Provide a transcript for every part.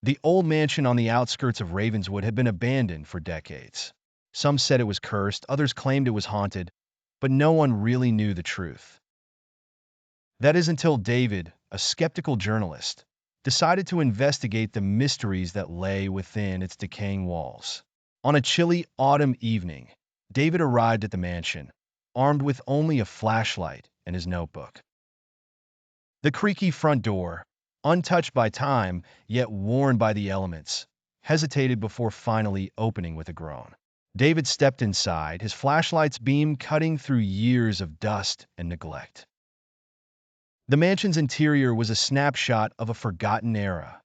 The old mansion on the outskirts of Ravenswood had been abandoned for decades. Some said it was cursed, others claimed it was haunted, but no one really knew the truth. That is until David, a skeptical journalist, decided to investigate the mysteries that lay within its decaying walls. On a chilly autumn evening, David arrived at the mansion, armed with only a flashlight and his notebook. The creaky front door, untouched by time yet worn by the elements, hesitated before finally opening with a groan. David stepped inside, his flashlight's beam cutting through years of dust and neglect. The mansion's interior was a snapshot of a forgotten era,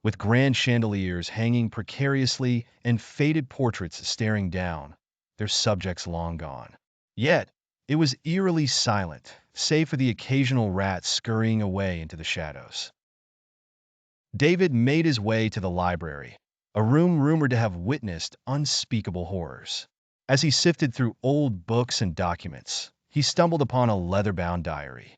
with grand chandeliers hanging precariously and faded portraits staring down, their subjects long gone. Yet, it was eerily silent, save for the occasional rat scurrying away into the shadows. David made his way to the library, a room rumored to have witnessed unspeakable horrors. As he sifted through old books and documents, he stumbled upon a leather-bound diary.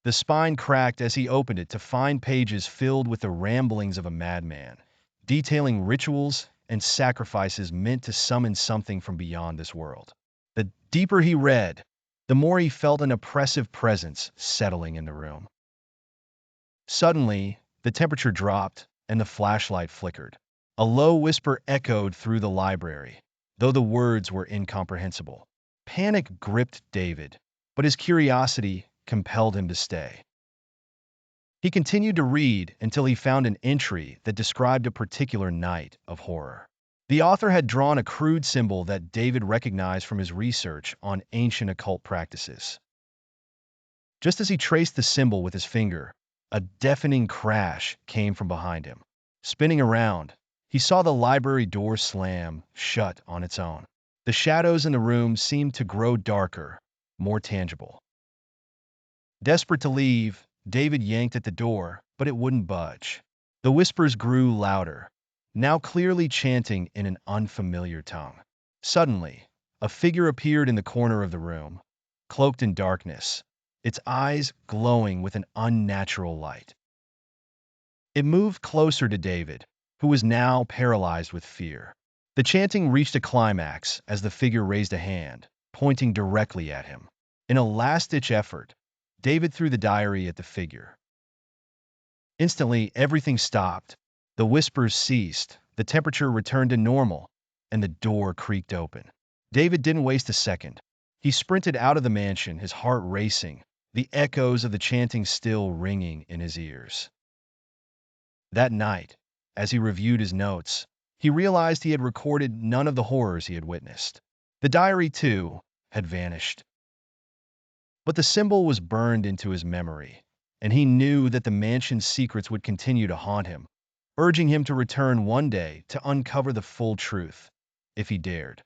The spine cracked as he opened it to find pages filled with the ramblings of a madman, detailing rituals and sacrifices meant to summon something from beyond this world. The deeper he read, the more he felt an oppressive presence settling in the room. Suddenly, the temperature dropped and the flashlight flickered. A low whisper echoed through the library, though the words were incomprehensible. Panic gripped David, but his curiosity compelled him to stay. He continued to read until he found an entry that described a particular night of horror. The author had drawn a crude symbol that David recognized from his research on ancient occult practices. Just as he traced the symbol with his finger, a deafening crash came from behind him. Spinning around, he saw the library door slam shut on its own. The shadows in the room seemed to grow darker, more tangible. Desperate to leave, David yanked at the door, but it wouldn't budge. The whispers grew louder, now clearly chanting in an unfamiliar tongue. Suddenly, a figure appeared in the corner of the room, cloaked in darkness, its eyes glowing with an unnatural light. It moved closer to David, who was now paralyzed with fear. The chanting reached a climax as the figure raised a hand, pointing directly at him. In a last-ditch effort, David threw the diary at the figure. Instantly, everything stopped. The whispers ceased, the temperature returned to normal, and the door creaked open. David didn't waste a second. He sprinted out of the mansion, his heart racing, the echoes of the chanting still ringing in his ears. That night, as he reviewed his notes, he realized he had recorded none of the horrors he had witnessed. The diary, too, had vanished. But the symbol was burned into his memory, and he knew that the mansion's secrets would continue to haunt him, urging him to return one day to uncover the full truth, if he dared.